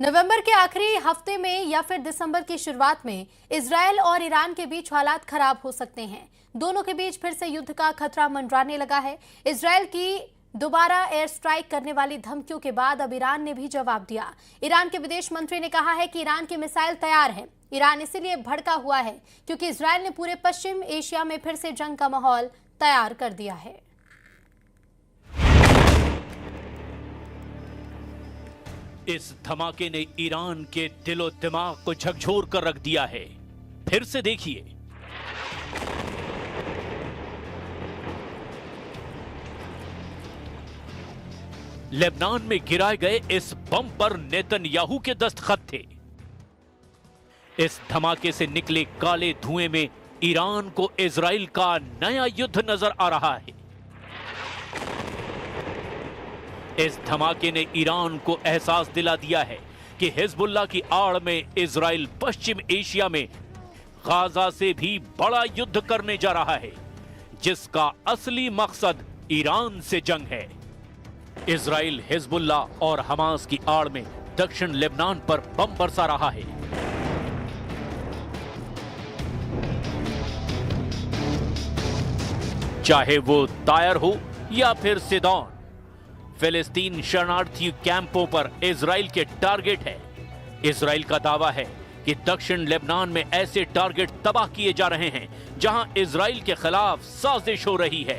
नवंबर के आखिरी हफ्ते में या फिर दिसंबर की शुरुआत में इजरायल और ईरान के बीच हालात खराब हो सकते हैं। दोनों के बीच फिर से युद्ध का खतरा मंडराने लगा है। इजरायल की दोबारा एयर स्ट्राइक करने वाली धमकियों के बाद अब ईरान ने भी जवाब दिया। ईरान के विदेश मंत्री ने कहा है कि ईरान की मिसाइल तैयार है। ईरान इसीलिए भड़का हुआ है क्योंकि इजरायल ने पूरे पश्चिम एशिया में फिर से जंग का माहौल तैयार कर दिया है। इस धमाके ने ईरान के दिलो दिमाग को झकझोर कर रख दिया है। फिर से देखिए, लेबनान में गिराए गए इस बम पर नेतन्याहू के दस्तखत थे। इस धमाके से निकले काले धुएं में ईरान को इजराइल का नया युद्ध नजर आ रहा है। इस धमाके ने ईरान को एहसास दिला दिया है कि हिजबुल्लाह की आड़ में इजराइल पश्चिम एशिया में गाजा से भी बड़ा युद्ध करने जा रहा है, जिसका असली मकसद ईरान से जंग है। इजराइल हिजबुल्लाह और हमास की आड़ में दक्षिण लेबनान पर बम बरसा रहा है। चाहे वो तायर हो या फिर सिदौन, फिलिस्तीन शरणार्थी कैंपों पर इजराइल के टारगेट है। इजराइल का दावा है कि दक्षिण लेबनान में ऐसे टारगेट तबाह किए जा रहे हैं जहां इजराइल के खिलाफ साजिश हो रही है।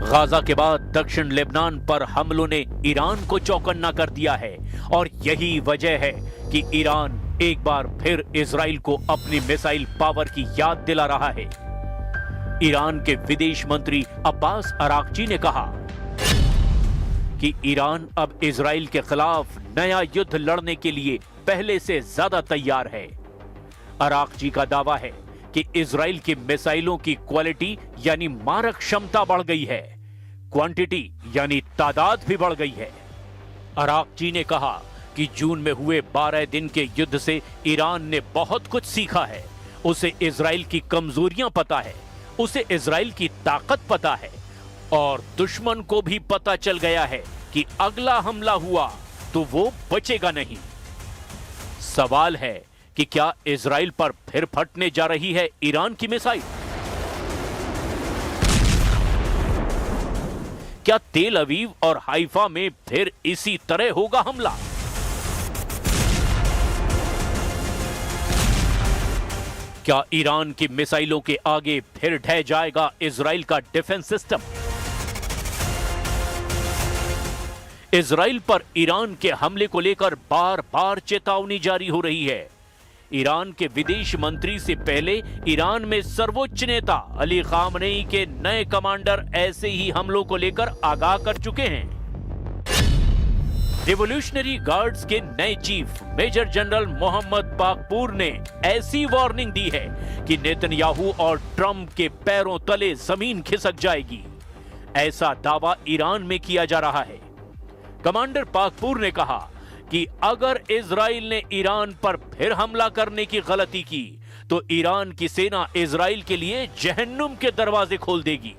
गाजा के बाद दक्षिण लेबनान पर हमलों ने ईरान को चौकन्ना कर दिया है और यही वजह है कि ईरान एक बार फिर इजराइल को अपनी मिसाइल पावर की याद दिला रहा है। ईरान के विदेश मंत्री अब्बास अराक्ची ने कहा कि ईरान अब इजराइल के खिलाफ नया युद्ध लड़ने के लिए पहले से ज्यादा तैयार है। अराक्ची का दावा है कि इजराइल की मिसाइलों की क्वालिटी यानी मारक क्षमता बढ़ गई है, क्वांटिटी यानी तादाद भी बढ़ गई है। अराक्ची ने कहा कि जून में हुए 12 दिन के युद्ध से ईरान ने बहुत कुछ सीखा है। उसे इजराइल की कमजोरियां पता है, उसे इजराइल की ताकत पता है और दुश्मन को भी पता चल गया है कि अगला हमला हुआ तो वो बचेगा नहीं। सवाल है कि क्या इजराइल पर फिर फटने जा रही है ईरान की मिसाइल? क्या तेल अवीव और हाइफा में फिर इसी तरह होगा हमला? क्या ईरान की मिसाइलों के आगे फिर ढह जाएगा इजराइल का डिफेंस सिस्टम? इजराइल पर ईरान के हमले को लेकर बार बार चेतावनी जारी हो रही है। ईरान के विदेश मंत्री से पहले ईरान में सर्वोच्च नेता अली खामनेई के नए कमांडर ऐसे ही हमलों को लेकर आगाह कर चुके हैं। रिवॉल्यूशनरी गार्ड्स के नए chief major general Mohammad Pakpour ने ऐसी वार्निंग दी है कि नेतन्याहू और ट्रंप के पैरों तले जमीन खिसक जाएगी। ऐसा दावा ईरान में किया जा रहा है। कमांडर पाकपूर ने कहा कि अगर इजराइल ने ईरान पर फिर हमला करने की गलती की तो ईरान की सेना इजराइल के लिए जहन्नुम के दरवाजे खोल देगी।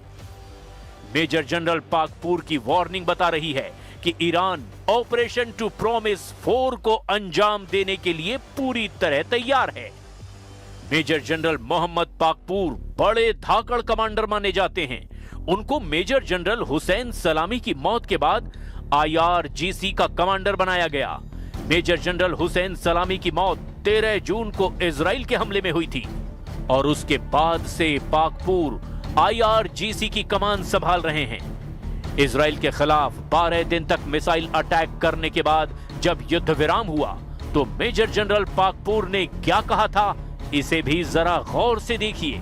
मेजर जनरल पाकपूर की वार्निंग बता रही है कि ईरान ऑपरेशन टू प्रॉमिस 4 को अंजाम देने के लिए पूरी तरह तैयार है। मेजर जनरल मोहम्मद पाकपूर बड़े धाकड़ कमांडर माने जाते हैं। उनको मेजर जनरल हुसैन सलामी की मौत के बाद IRGC का कमांडर बनाया गया। मेजर जनरल हुसैन सलामी की मौत 13 जून को इजराइल के हमले में हुई थी और उसके बाद से पाकपूर IRGC की कमान संभाल रहे हैं। इजराइल के खिलाफ 12 दिन तक मिसाइल अटैक करने के बाद जब युद्ध विराम हुआ तो मेजर जनरल पाकपूर ने क्या कहा था, इसे भी जरा गौर से देखिए।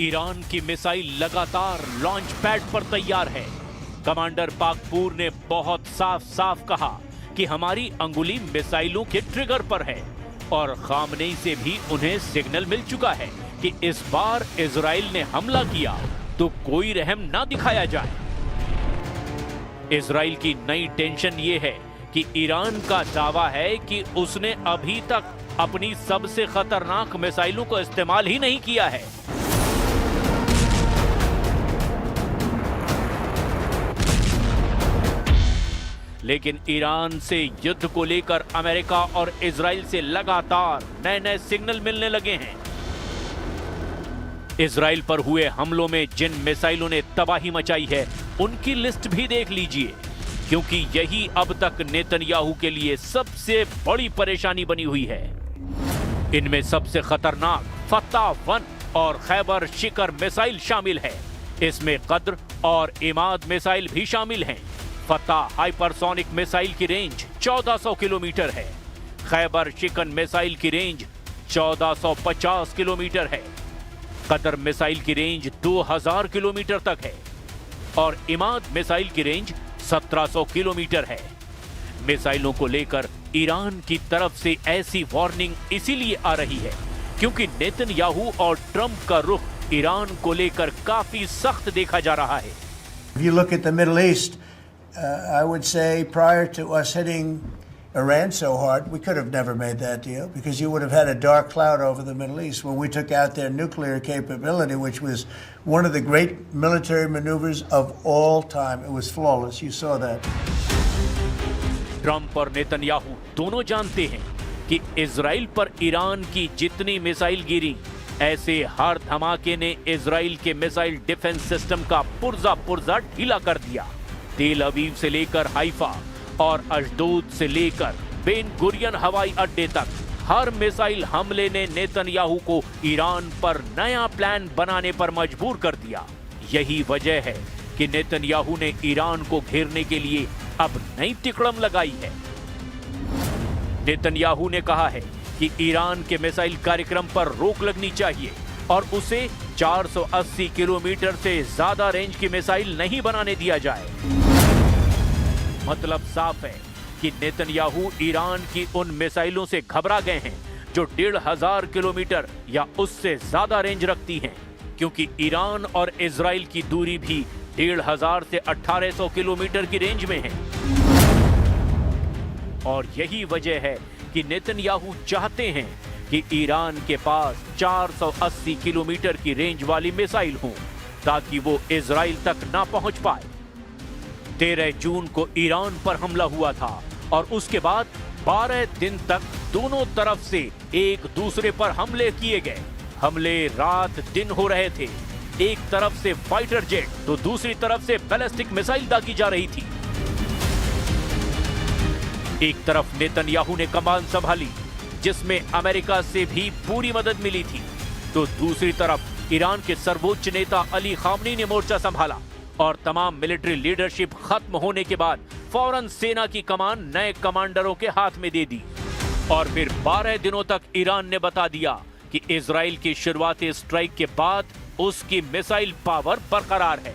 ईरान की मिसाइल लगातार लॉन्च पैड पर तैयार है। कमांडर पाकपूर ने बहुत साफ साफ कहा कि हमारी अंगुली मिसाइलों के ट्रिगर पर है और खामनेई से भी उन्हें सिग्नल मिल चुका है कि इस बार इजराइल ने हमला किया तो कोई रहम ना दिखाया जाए। इजराइल की नई टेंशन ये है कि ईरान का दावा है कि उसने अभी तक अपनी सबसे खतरनाक मिसाइलों को इस्तेमाल ही नहीं किया है। लेकिन ईरान से युद्ध को लेकर अमेरिका और इजराइल से लगातार नए नए सिग्नल मिलने लगे हैं। इजराइल पर हुए हमलों में जिन मिसाइलों ने तबाही मचाई है उनकी लिस्ट भी देख लीजिए, क्योंकि यही अब तक नेतन्याहू के लिए सबसे बड़ी परेशानी बनी हुई है। इनमें सबसे खतरनाक फत्ता-1 और खैबर शिकर मिसाइल शामिल है। इसमें कद्र और इमाद मिसाइल भी शामिल हैं। फत्ता हाइपरसोनिक मिसाइल की रेंज 1400 किलोमीटर है। खैबर शिकन मिसाइल की रेंज 1450 किलोमीटर है। कद्र मिसाइल की रेंज 2000 किलोमीटर तक है और इमाद मिसाइल की रेंज 1700 किलोमीटर है। मिसाइलों को लेकर ईरान की तरफ से ऐसी वार्निंग इसीलिए आ रही है क्योंकि नेतन्याहू और ट्रंप का रुख ईरान को लेकर काफी सख्त देखा जा रहा है। If you look at the Middle East, I would say prior to us hitting Iran so hard, we could have never made that deal because you would have had a dark cloud over the Middle East when we took out their nuclear capability, which was one of the great military maneuvers of all time. It was flawless. You saw that. Trump और Netanyahu दोनों जानते हैं कि Israel पर Iran की जितनी missile गिरी, ऐसे हर धमाके ने इजराइल के मिसाइल डिफेंस सिस्टम का पुर्जा ढीला कर दिया। तेल अवीव से लेकर हाइफा और अशदोद से लेकर बेन गुरियन हवाई अड्डे तक हर मिसाइल हमले ने नेतन्याहू को ईरान पर नया प्लान बनाने पर मजबूर कर दिया। यही वजह है कि नेतन्याहू ने ईरान को घेरने के लिए अब नई तिकड़म लगाई है। नेतन्याहू ने कहा है कि ईरान के मिसाइल कार्यक्रम पर रोक लगनी चाहिए और उसे 480 किलोमीटर से ज्यादा रेंज की मिसाइल नहीं बनाने दिया जाए। मतलब साफ है कि नेतन्याहू ईरान की उन मिसाइलों से घबरा गए हैं जो 1500 किलोमीटर या उससे ज्यादा रेंज रखती हैं, क्योंकि ईरान और इजराइल की दूरी भी 1500 से 1800 किलोमीटर की रेंज में है। और यही वजह है कि नेतन्याहू चाहते हैं कि ईरान के पास 480 किलोमीटर की रेंज वाली मिसाइल हो ताकि वो इजराइल तक ना पहुंच पाए। 13 जून को ईरान पर हमला हुआ था और उसके बाद 12 दिन तक दोनों तरफ से एक दूसरे पर हमले किए गए। हमले रात दिन हो रहे थे। एक तरफ से फाइटर जेट तो दूसरी तरफ से बैलिस्टिक मिसाइल दागी जा रही थी। एक तरफ नेतन्याहू ने कमान संभाली जिसमें अमेरिका से भी पूरी मदद मिली थी, तो दूसरी तरफ ईरान के सर्वोच्च नेता अली खामनेई ने मोर्चा संभाला और तमाम मिलिट्री लीडरशिप खत्म होने के बाद फौरन सेना की कमान नए कमांडरों के हाथ में दे दी। और फिर 12 दिनों तक ईरान ने बता दिया कि इजराइल की शुरुआती स्ट्राइक के बाद उसकी मिसाइल पावर बरकरार है।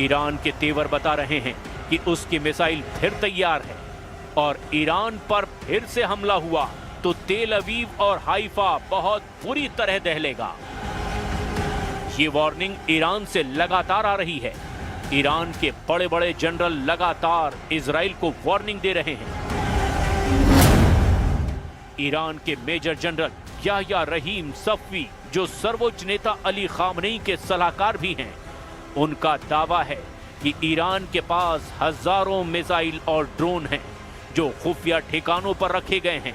ईरान के तेवर बता रहे हैं कि उसकी मिसाइल फिर तैयार है और ईरान पर फिर से हमला हुआ तो तेल अवीव और हाइफा बहुत बुरी तरह दहलेगा। ये वार्निंग ईरान से लगातार आ रही है। ईरान के बड़े बड़े जनरल लगातार इजराइल को वार्निंग दे रहे हैं। ईरान के मेजर जनरल याह्या रहीम सफ़वी, जो सर्वोच्च नेता अली खामनेई के सलाहकार भी हैं, उनका दावा है कि ईरान के पास हजारों मिसाइल और ड्रोन हैं जो खुफिया ठिकानों पर रखे गए हैं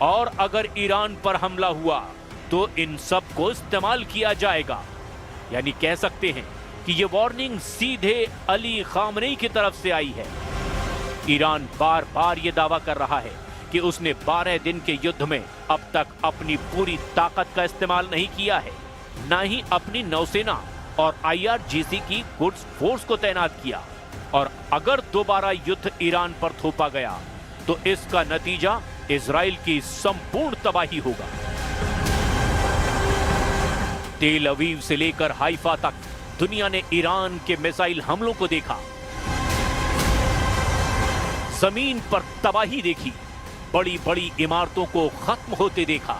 और अगर ईरान पर हमला हुआ तो इन सब को इस्तेमाल किया जाएगा। यानी कह सकते हैं कि ये वार्निंग सीधे अली खामनेई की तरफ से आई है। ईरान बार बार ये दावा कर रहा है कि उसने 12 दिन के युद्ध में अब तक अपनी पूरी ताकत का इस्तेमाल नहीं किया है, ना ही अपनी नौसेना और IRGC की गुड्स फोर्स को तैनात किया। और अगर दोबारा युद्ध ईरान पर थोपा गया तो इसका नतीजा इजराइल की संपूर्ण तबाही होगा। तेल अवीव से लेकर हाइफा तक दुनिया ने ईरान के मिसाइल हमलों को देखा, जमीन पर तबाही देखी, बड़ी बड़ी इमारतों को खत्म होते देखा।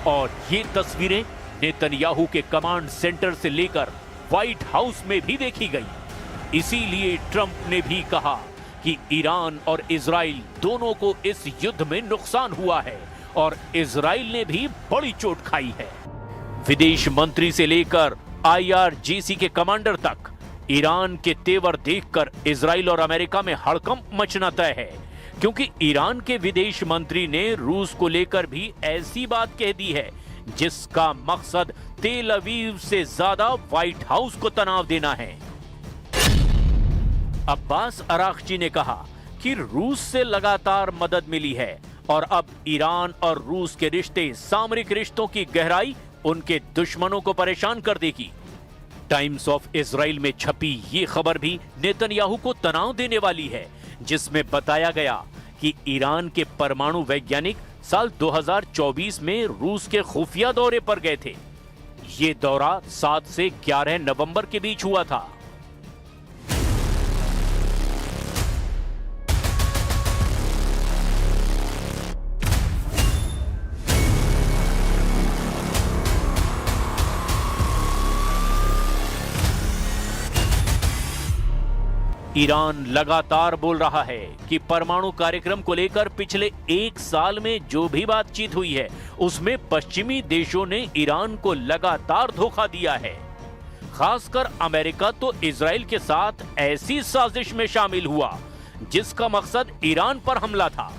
और ये तस्वीरें नेतन्याहू के कमांड सेंटर से लेकर व्हाइट हाउस में भी देखी गई। इसीलिए ट्रंप ने भी कहा कि ईरान और इजराइल दोनों को इस युद्ध में नुकसान हुआ है और इजराइल ने भी बड़ी चोट खाई है। विदेश मंत्री से लेकर IRGC के कमांडर तक ईरान के तेवर देखकर इजराइल और अमेरिका में हड़कंप मचना तय है, क्योंकि ईरान के विदेश मंत्री ने रूस को लेकर भी ऐसी बात कह दी है जिसका मकसद तेल अवीव से ज्यादा व्हाइट हाउस को तनाव देना है। अब्बास अरागची ने कहा कि रूस से लगातार मदद मिली है और अब ईरान और रूस के रिश्ते, सामरिक रिश्तों की गहराई उनके दुश्मनों को परेशान कर देगी। टाइम्स ऑफ इजराइल में छपी ये खबर भी नेतन्याहू को तनाव देने वाली है, जिसमें बताया गया कि ईरान के परमाणु वैज्ञानिक साल 2024 में रूस के खुफिया दौरे पर गए थे। ये दौरा 7 से 11 नवंबर के बीच हुआ था। ईरान लगातार बोल रहा है कि परमाणु कार्यक्रम को लेकर पिछले 1 साल में जो भी बातचीत हुई है उसमें पश्चिमी देशों ने ईरान को लगातार धोखा दिया है। खासकर अमेरिका तो इजराइल के साथ ऐसी साजिश में शामिल हुआ जिसका मकसद ईरान पर हमला था,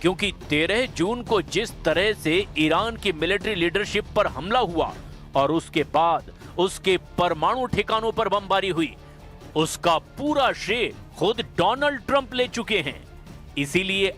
क्योंकि 13 जून को जिस तरह से ईरान की मिलिट्री लीडरशिप पर हमला हुआ और उसके बाद उसके परमाणु ठिकानों पर बमबारी हुई, उसका पूरा श्रेय खुद डोनाल्ड ट्रंप ले चुके हैं। इसीलिए